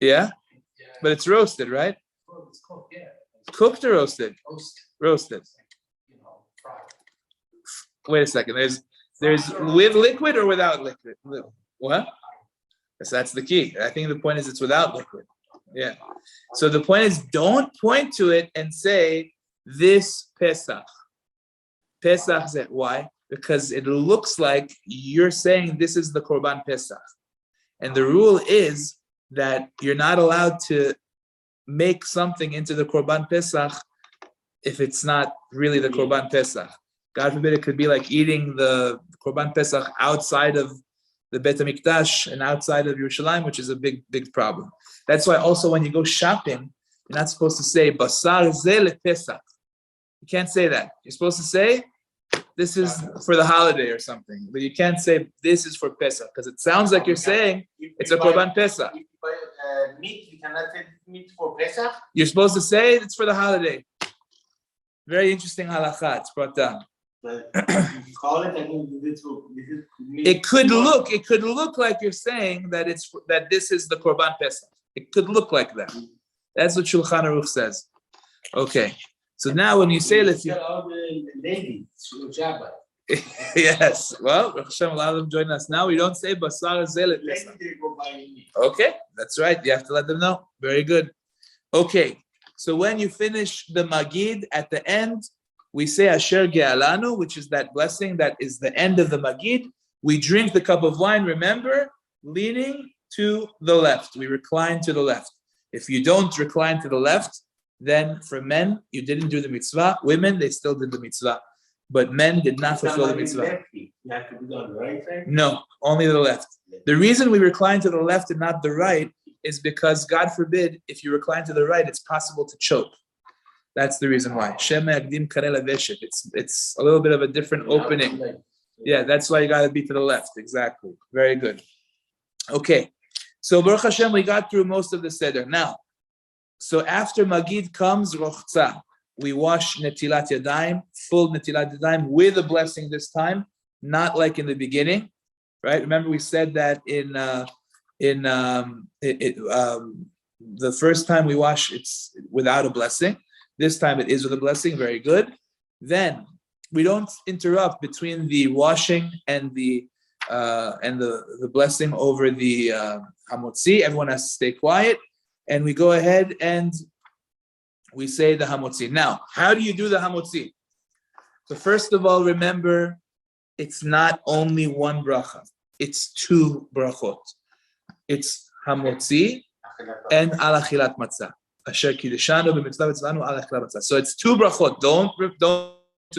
Yeah? Yeah. But it's roasted, right? Well, it's cooked, yeah. Cooked or roasted? Roasted. Roasted. Fried. Wait a second. There's with liquid or without liquid? What? Yes, that's the key. I think the point is it's without liquid. Yeah. So the point is don't point to it and say this Pesach. Pesach is it. Why? Because it looks like you're saying this is the Korban Pesach. And the rule is that you're not allowed to make something into the Korban Pesach if it's not really the Korban Pesach. God forbid it could be like eating the Korban Pesach outside of the Bet HaMikdash and outside of Yerushalayim, which is a big, big problem. That's why also when you go shopping, you're not supposed to say Basar Zeh LePesach. You can't say that. You're supposed to say this is for the holiday or something, but you can't say this is for Pesach because it sounds like you're saying it's a Korban Pesach. If you buy meat, you cannot say meat for Pesach? You're supposed to say it's for the holiday. Very interesting halakha. It's brought down. But if you call it, I mean, this is meat. It could look like you're saying that that this is the Korban Pesach. It could look like that. That's what Shulchan Aruch says. Okay. So now when you say let's tell all the ladies, Shabbat. yes. Well, Baruch Hashem, a lot of them join us now. We don't say Basar Zeh LePesach. Ladies, they go buy meat. Okay, that's right. You have to let them know. Very good. Okay. So when you finish the Magid at the end, we say Asher Ge'alanu, which is that blessing that is the end of the Magid. We drink the cup of wine, remember, leaning to the left. We recline to the left. If you don't recline to the left, then for men, you didn't do the mitzvah. Women, they still did the mitzvah. but men did not fulfill the Somebody mitzvah. left it. You have to be on the right side. No, only the left. The reason we recline to the left and not the right is because, God forbid, if you recline to the right, it's possible to choke. That's the reason why. It's a little bit of a different opening. Yeah, that's why you got to be to the left. Exactly. Very good. Okay. So Baruch Hashem, we got through most of the Seder. Now, so after Magid comes Rochza. We wash Netilat Yadayim, full Netilat Yadayim with a blessing this time, not like in the beginning, right? Remember we said that the first time we wash, it's without a blessing. This time it is with a blessing. Very good. Then we don't interrupt between the washing and the blessing over the hamotzi. Everyone has to stay quiet, and we go ahead and we say the hamotzi. Now, how do you do the hamotzi? So first of all, remember, it's not only one bracha; it's two brachot. It's hamotzi and al achilat matzah. Asher kiddushanu b'mitzvah v'tzvanu al achilat matzah. So it's two brachot. Don't do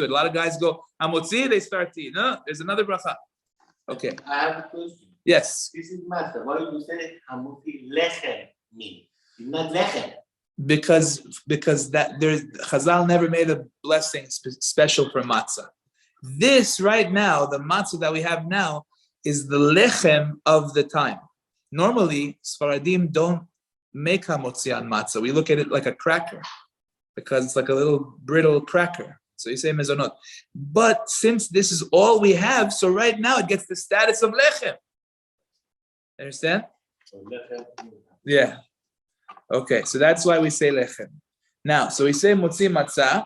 it. A lot of guys go hamotzi, they start to eat. No, there's another bracha. Okay. I have a question. Yes. This is master. Why do you say hamotzi lechem mean? It's not lechem. Because that there's Chazal never made a blessing special for matzah. This right now, the matzah that we have now, is the lechem of the time. Normally, Sfaradim don't make hamotzi on matzah. We look at it like a cracker because it's like a little brittle cracker. So you say mezonot. But since this is all we have, so right now it gets the status of lechem. Understand? Yeah. Okay, so that's why we say lechem. Now, so we say motzi matzah,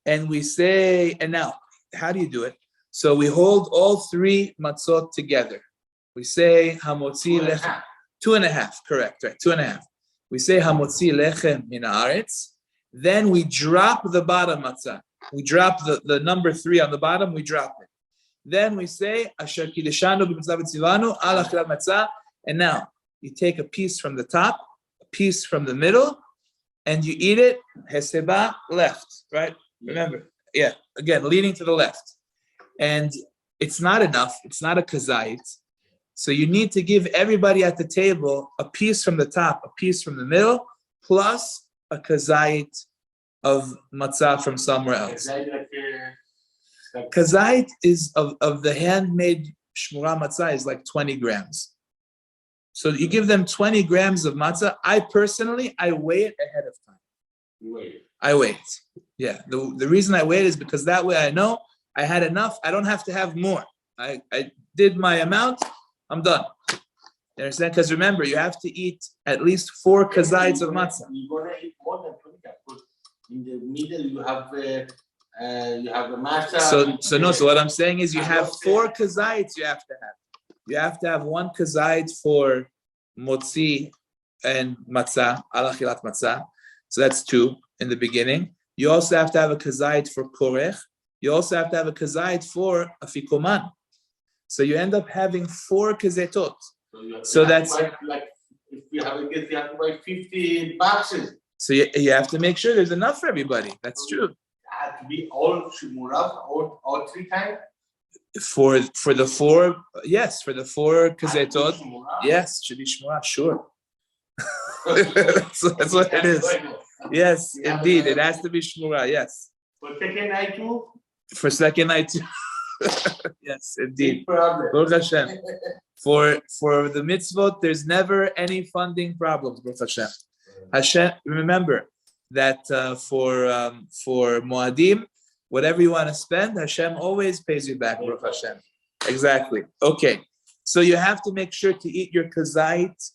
and we say, and now, how do you do it? So we hold all three matzot together. We say hamotzi lechem. 2.5, correct, right, 2.5. We say hamotzi lechem min haaretz. Then we drop the bottom matzah. We drop the number 3 on the bottom, we drop it. Then we say, asher kiddushanu b'mitzvah v'tzivanu al achilat matzah. And now, you take a piece from the top, a piece from the middle, and you eat it, heseba, left, right? Remember, yeah, again, leaning to the left. And it's not enough, it's not a kazait. So you need to give everybody at the table a piece from the top, a piece from the middle, plus a kazait of matzah from somewhere else. Kazait is of the handmade shmura matzah is like 20 grams. So you give them 20 grams of matzah. I personally weigh it ahead of time. I wait. Yeah. The reason I wait is because that way I know I had enough. I don't have to have more. I did my amount. I'm done. You understand? Because remember, you have to eat at least 4 kazaits of matzah. You're gonna eat more than 20. Because in the middle, you have the matzah. So what I'm saying is, you have 4 kazaits. You have to have. You have to have 1 kazait for motzi and matzah, al achilat matzah. So that's 2 in the beginning. You also have to have a kazait for korech. You also have to have a kazait for afikoman. So you end up having 4 kazetot. So that's like if you have a guest, you have to buy 50 boxes. So you have to make sure there's enough for everybody. That's true. Have to be all shmurav all 3 times. For the 4, yes, for the 4 kazetot, yes, should be shmura, sure. that's what it is. Yes, indeed, it has to be shmura. Yes. For second night too. For second night too. Yes, indeed. Baruch Hashem. For the mitzvot, there's never any funding problems. Baruch Hashem. Hashem. Remember that for Moadim, whatever you want to spend, Hashem always pays you back. Baruch Hashem. Exactly. Okay. So you have to make sure to eat your kazait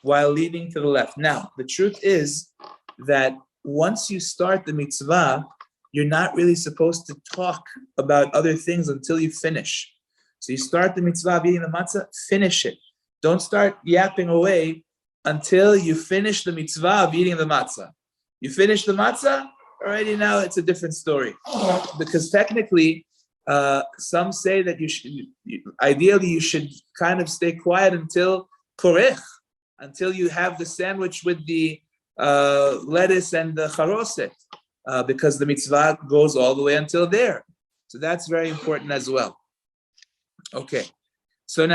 while leaning to the left. Now, the truth is that once you start the mitzvah, you're not really supposed to talk about other things until you finish. So you start the mitzvah of eating the matzah, finish it. Don't start yapping away until you finish the mitzvah of eating the matzah. You finish the matzah, already now it's a different story. Because technically, some say that ideally you should kind of stay quiet until korech, until you have the sandwich with the lettuce and the charoset. Because the mitzvah goes all the way until there. So that's very important as well. Okay. So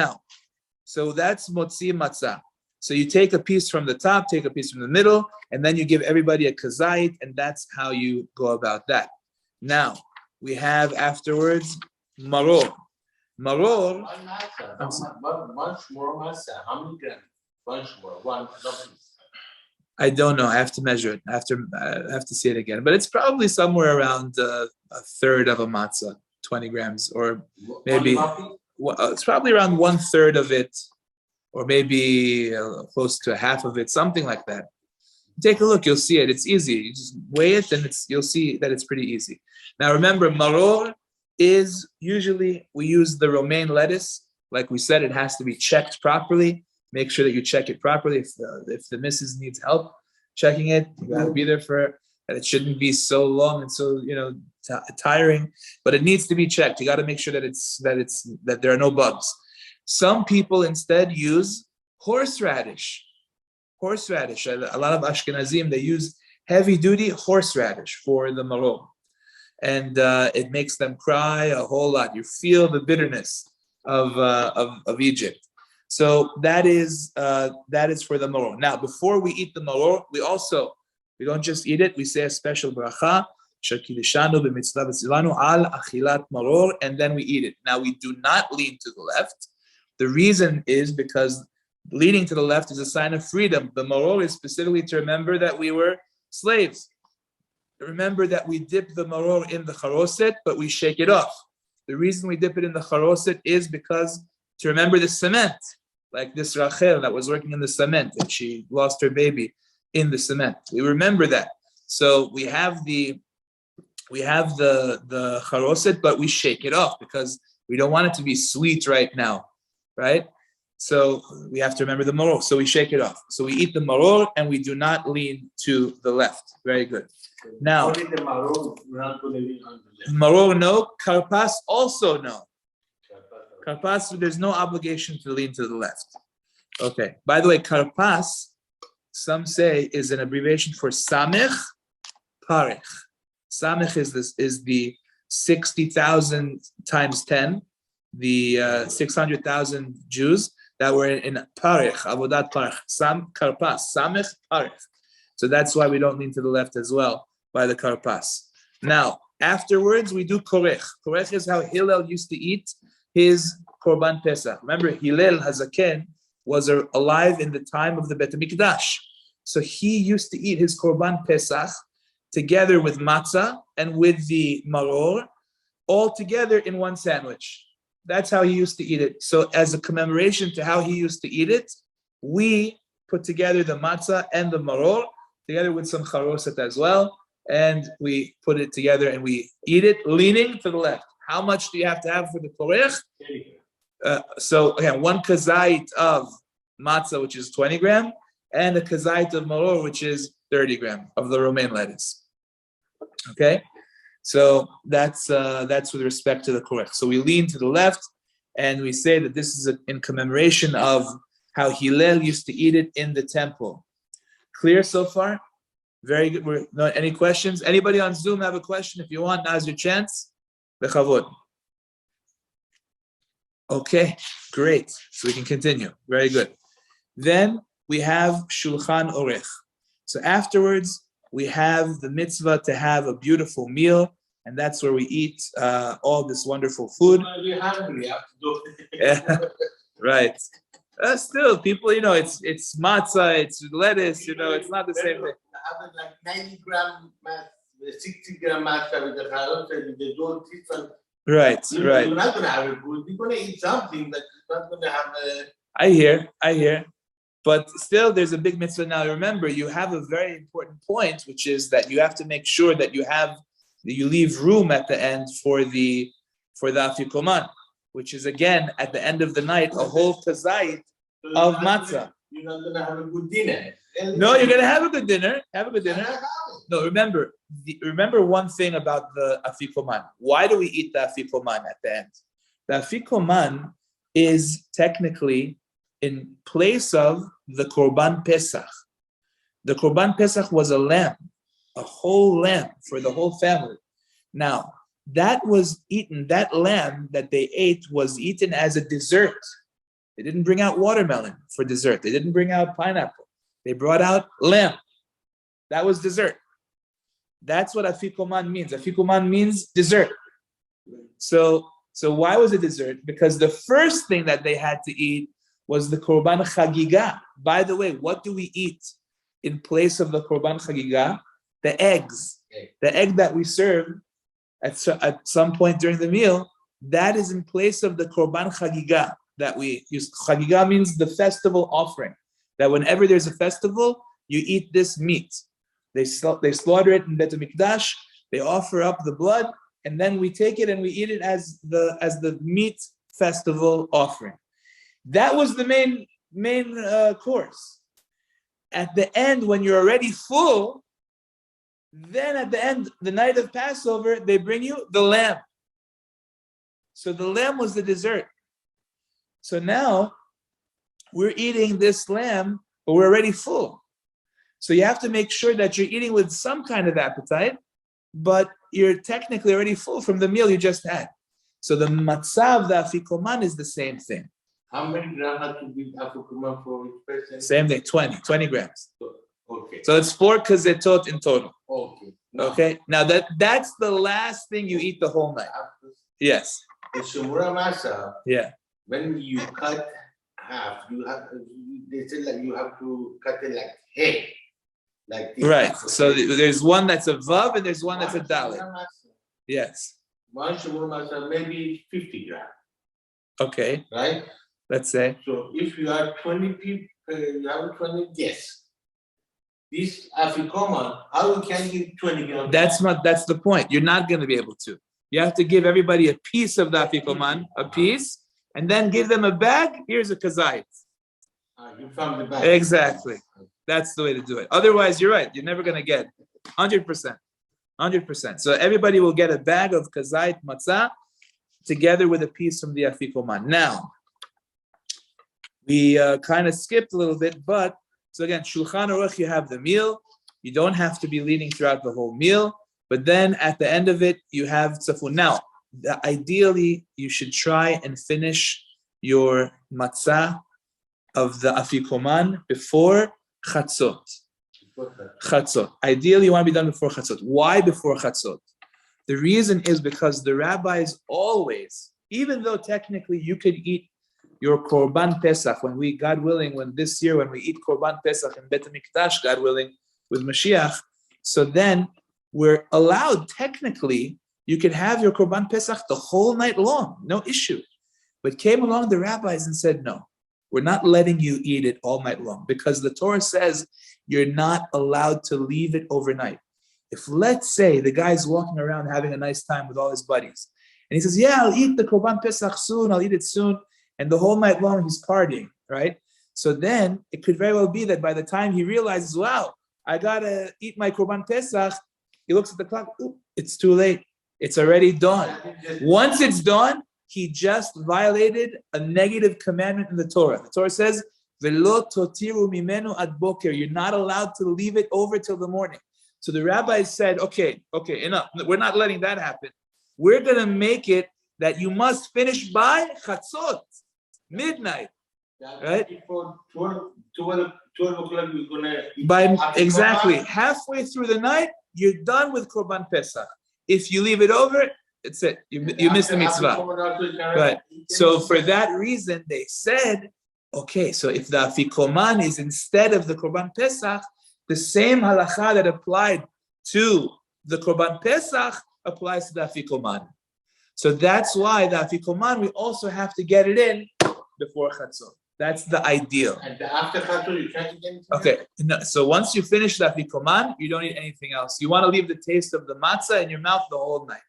that's motzi matzah. So you take a piece from the top, take a piece from the middle, and then you give everybody a kazait, and that's how you go about that. Now, we have afterwards maror. Maror. One matzah, much more matzah. How many grams? Bunch more. One piece. I don't know. I have to measure it. I have to see it again. But it's probably somewhere around a third of a matzah, 20 grams, or maybe it's probably around 1/3 of it, or maybe close to half of it, something like that. Take a look. You'll see it. It's easy. You just weigh it, and you'll see that it's pretty easy. Now, remember, maror is usually we use the romaine lettuce. Like we said, it has to be checked properly. Make sure that you check it properly. If the missus needs help checking it, you gotta be there for her. And it shouldn't be so long and so tiring. But it needs to be checked. You got to make sure that there are no bugs. Some people instead use horseradish. Horseradish. A lot of Ashkenazim, they use heavy-duty horseradish for the maror, and it makes them cry a whole lot. You feel the bitterness of Egypt. So that is for the maror. Now, before we eat the maror, we don't just eat it. We say a special bracha, and then we eat it. Now, we do not lean to the left. The reason is because leaning to the left is a sign of freedom. The maror is specifically to remember that we were slaves. Remember that we dip the maror in the charoset, but we shake it off. The reason we dip it in the charoset is because to remember the cement, like this Rachel that was working in the cement and she lost her baby in the cement. We remember that. So we have the charoset, but we shake it off because we don't want it to be sweet right now, right? So we have to remember the maror. So we shake it off. So we eat the maror and we do not lean to the left. Very good. Now, only the maror, we're not going to lean on the left. maror no, karpas also no. Karpas, there's no obligation to lean to the left. Okay. By the way, karpas, some say, is an abbreviation for samech parech. Samech is the 60,000 times 10, the 600,000 Jews that were in parech, avodat parech. Karpas, samech parech. So that's why we don't lean to the left as well by the karpas. Now, afterwards, we do korech. Korech is how Hillel used to eat his Korban Pesach. Remember, Hillel Hazaken was alive in the time of the Bet HaMikdash. So he used to eat his Korban Pesach together with matzah and with the maror, all together in one sandwich. That's how he used to eat it. So as a commemoration to how he used to eat it, we put together the matzah and the maror, together with some charoset as well, and we put it together and we eat it leaning to the left. How much do you have to have for the korech? So again, one kazait of matzah, which is 20 grams, and a kazait of maror, which is 30 grams of the romaine lettuce. Okay, so that's with respect to the korech. So we lean to the left, and we say that this is in commemoration of how Hillel used to eat it in the temple. Clear so far? Very good. Any questions? Anybody on Zoom have a question? If you want, now's your chance. Bechavod. Okay, great. So we can continue. Very good. Then we have Shulchan Orech. So afterwards, we have the mitzvah to have a beautiful meal, and that's where we eat all this wonderful food. We're hungry, have to do it. Right. Still, people, it's matzah, it's lettuce, it's not the same thing. Having like 90 gram mass, 60 gram matzah with the charoset and the dough, right. You're not going to have it good. You're going to eat something, but you're not going to have a... I hear. But still, there's a big mitzvah. Now, remember, you have a very important point, which is that you have to make sure that you leave room at the end for the afikoman, which is, again, at the end of the night, a whole kazait of matzah. You're not going to have a good dinner. No, you're going to have a good dinner. Have a good dinner. No, remember one thing about the afikoman. Why do we eat the afikoman at the end? The afikoman is technically in place of the Korban Pesach. The Korban Pesach was a lamb, a whole lamb for the whole family. Now, that was eaten, that lamb that they ate was eaten as a dessert. They didn't bring out watermelon for dessert. They didn't bring out pineapple. They brought out lamb. That was dessert. That's what afikoman means. Afikoman means dessert. So why was it dessert? Because the first thing that they had to eat was the korban chagiga. By the way, what do we eat in place of the korban chagiga? The eggs. The egg that we serve at some point during the meal, that is in place of the korban chagiga that we use. Chagiga means the festival offering. That whenever there's a festival, you eat this meat. They slaughter it in Bet HaMikdash. They offer up the blood, and then we take it and we eat it as the meat festival offering. That was the main course. At the end, when you're already full, then at the end, the night of Passover, they bring you the lamb. So the lamb was the dessert. So now we're eating this lamb, but we're already full. So you have to make sure that you're eating with some kind of appetite, but you're technically already full from the meal you just had. So the matzah of the afikoman is the same thing. How many grams have to be afikoman for each person? Same thing, 20 grams. Okay. So it's 4 kazetot in total. Okay. Okay. Now that's the last thing you eat the whole night. Yes. The shumura masa. Yeah. When you cut half, they say like you have to cut it like hay. Like this. Right. So there's one that's a vav and there's one that's a dalet. Yes. One shumura masa maybe 50 grams. Okay. Right? Let's say. So if you have 20 people, you have 20, yes. This afikoman, how you can give 20 grams? That's the point. You're not going to be able to. You have to give everybody a piece of the afikoman, a piece, and then give them a bag. Here's a kazait. You found the bag. Exactly. That's the way to do it. Otherwise, you're right. You're never going to get 100%. 100%. So everybody will get a bag of kazait matzah together with a piece from the afikoman. Now, we kind of skipped a little bit, but so again, Shulchan Aruch, you have the meal. You don't have to be leading throughout the whole meal, but then at the end of it, you have tzafun. Now, ideally, you should try and finish your matzah of the afikoman before chatzot. Chatzot. Ideally, you want to be done before chatzot. Why before chatzot? The reason is because the rabbis always, even though technically you could eat your korban pesach when we, God willing, when this year when we eat korban pesach in Bet HaMikdash, God willing, with Mashiach, so then we're allowed technically. You can have your korban pesach the whole night long, no issue. But came along the rabbis and said, no, we're not letting you eat it all night long because the Torah says you're not allowed to leave it overnight. If let's say the guy's walking around having a nice time with all his buddies, and he says, yeah, I'll eat the korban pesach soon, I'll eat it soon, and the whole night long he's partying, right? So then it could very well be that by the time he realizes, wow, I gotta eat my korban pesach, he looks at the clock, ooh, it's too late. It's already done. Once it's done, he just violated a negative commandment in the Torah. The Torah says, "Velo totiru mimenu ad boker." You're not allowed to leave it over till the morning. So the rabbis said, okay, enough. We're not letting that happen. We're going to make it that you must finish by chatzot, midnight. Right? Before 12 o'clock, we're going to... By exactly. Halfway through the night, you're done with korban pesach. If you leave it over, it's it. You miss the mitzvah. Right. So for that reason, they said, okay, so if the afikoman is instead of the korban pesach, the same halacha that applied to the korban pesach applies to the afikoman. So that's why the afikoman, we also have to get it in before chatzot. That's the ideal. And after chatzot, you can't get anything Okay, no, so once you finish the afikoman, you don't eat anything else. You want to leave the taste of the matzah in your mouth the whole night.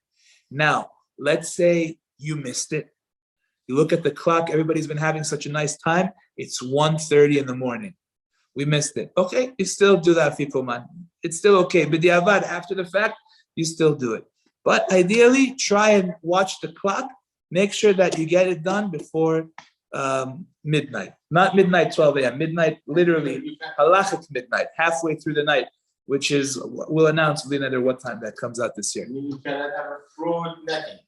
Now, let's say you missed it. You look at the clock, everybody's been having such a nice time. It's 1:30 in the morning. We missed it. Okay, you still do the afikoman. It's still okay. But diavad, after the fact, you still do it. But ideally, try and watch the clock. Make sure that you get it done before midnight. Not midnight 12 a.m. Midnight, literally, halachic midnight, halfway through the night. which is, we'll announce later what time that comes out this year. You cannot have a fruit, nothing.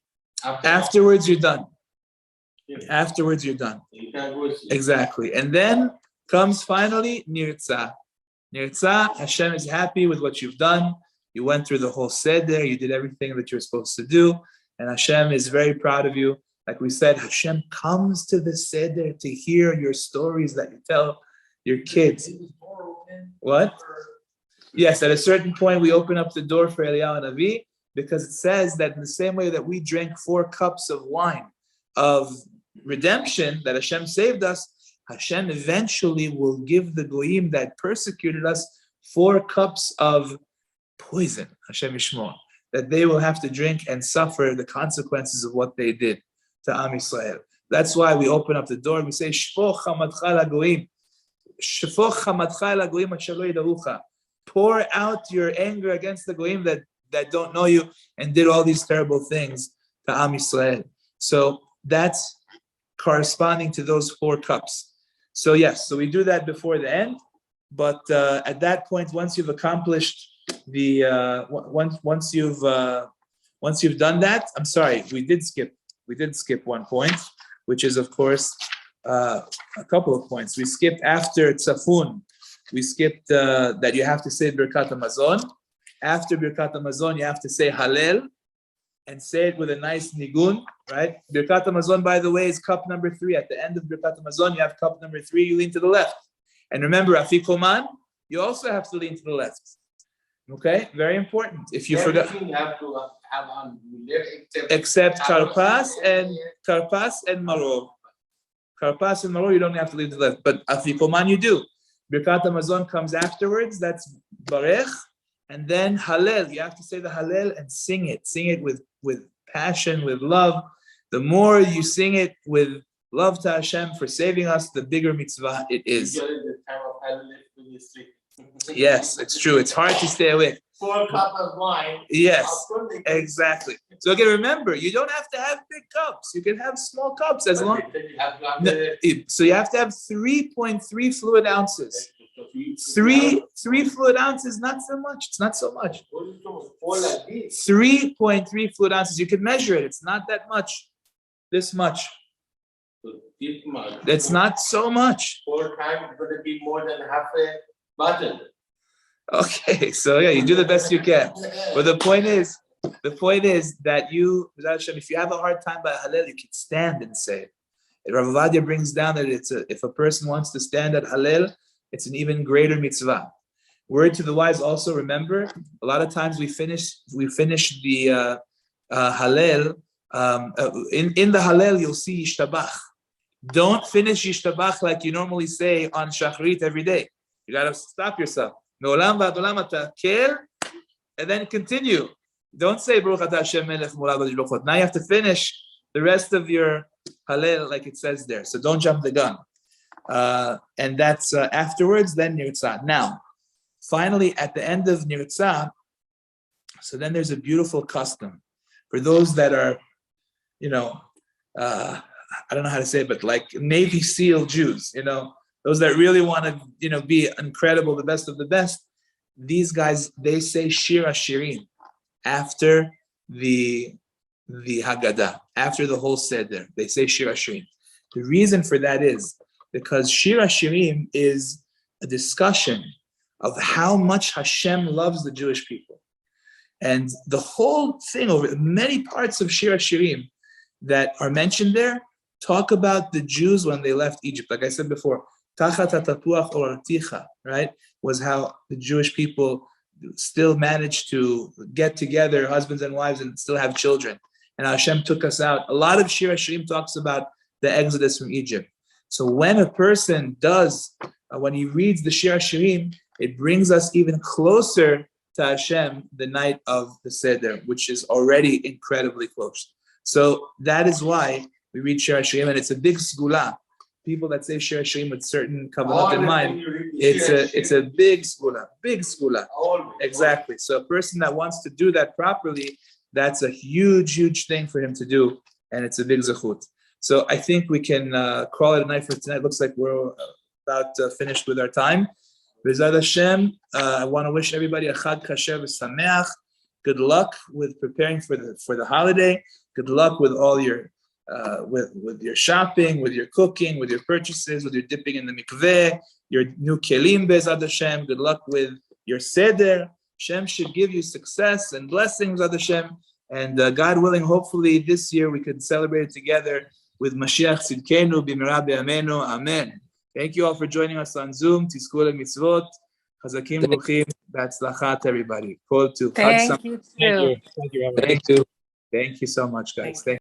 Afterwards, you're done. Yeah. Afterwards, you're done. You can't go see. Exactly. And then comes finally Nirtzah. Nirtzah, Hashem is happy with what you've done. You went through the whole Seder, you did everything that you're supposed to do, and Hashem is very proud of you. Like we said, Hashem comes to the Seder to hear your stories that you tell your kids. What? Yes, at a certain point, we open up the door for Eliyahu and Avi, because it says that in the same way that we drank 4 cups of wine of redemption, that Hashem saved us, Hashem eventually will give the goyim that persecuted us 4 cups of poison, Hashem Yishmor, that they will have to drink and suffer the consequences of what they did to Am Yisrael. That's why we open up the door and we say, Shpoch chamatcha la goyim, Shpoch chamatcha la goyim asher lo yidarucha. Pour out your anger against the goyim that don't know you and did all these terrible things to Am Yisrael. So that's corresponding to those 4 cups. So yes, so we do that before the end, but at that point, once you've accomplished the once you've done that, I'm sorry, we did skip one point, which is of course a couple of points. We skipped after Tzafun. We skipped that you have to say Birkat HaMazon. After Birkat HaMazon, you have to say Hallel and say it with a nice nigun, right? Birkat HaMazon, by the way, is cup number 3. At the end of Birkat HaMazon, you have cup number 3, you lean to the left. And remember, Afikoman, you also have to lean to the left. Okay, very important. If you forgot, You have to have on except Karpas and Maror. Karpas and Maror, you don't have to lean to the left, but Afikoman you do. Birkat HaMazon comes afterwards, that's Barech, and then Hallel, you have to say the Hallel and sing it with passion, with love. The more you sing it with love to Hashem for saving us, the bigger mitzvah it is. Yes, it's true. It's hard to stay awake. 4 cups of wine. Yes, exactly. So again, remember, you don't have to have big cups. You can have small cups as long. So you have to have 3.3 fluid ounces. 3 fluid ounces, not so much. It's not so much. 3.3 fluid ounces. You can measure it. It's not that much. This much. That's not so much. 4 times is going to be more than half a bottle. Okay, so yeah, you do the best you can. But the point is that you, if you have a hard time by Hallel, you can stand and say it. Rav Ovadia brings down that if a person wants to stand at Hallel, it's an even greater mitzvah. Word to the wise also, remember, a lot of times we finish the Hallel. In the Hallel, you'll see Yishtabach. Don't finish Yishtabach like you normally say on Shachrit every day. You got to stop yourself. And then continue. Don't say Baruch Atah Hashem Melech Molav V'Lochot. Now you have to finish the rest of your Hallel like it says there. So don't jump the gun. And that's afterwards, then Nirtzah. Now, finally, at the end of Nirtzah, so then there's a beautiful custom for those that are, I don't know how to say it, but like Navy SEAL Jews, those that really want to, be incredible, the best of the best. These guys, they say Shir HaShirim after the Haggadah, after the whole Seder. They say Shir HaShirim. The reason for that is because Shir HaShirim is a discussion of how much Hashem loves the Jewish people. And the whole thing, over many parts of Shir HaShirim that are mentioned there, talk about the Jews when they left Egypt. Like I said before, Tachat hatapuach orarticha, right, was how the Jewish people still managed to get together, husbands and wives, and still have children. And Hashem took us out. A lot of Shir HaShirim talks about the exodus from Egypt. So when a person does, when he reads the Shir HaShirim, it brings us even closer to Hashem the night of the Seder, which is already incredibly close. So that is why we read Shir HaShirim, and it's a big segula. People that say Shir HaShirim with certain kavanot in mind, it's a big segula. Exactly. So a person that wants to do that properly, that's a huge thing for him to do, and it's a big zechut. So I think we can call it a night for tonight. Looks like we're about finished with our time. B'ezrat Hashem, I want to wish everybody a Chag Kasher v'Sameach. Good luck with preparing for the holiday. Good luck with all your with your shopping, with your cooking, with your purchases, with your dipping in the mikveh, your new kelim B'ezrat Hashem. Good luck with your Seder. Hashem should give you success and blessings, B'ezrat Hashem. And God willing, hopefully this year we could celebrate it together with Mashiach Tzidkenu b'mira b'yameinu. Amen. Thank you all for joining us on Zoom. Tizku le'mitzvot. Chazakim v'ruchim. B'atzlachat, everybody. Thank you too. Thank you so much, guys. Thank you.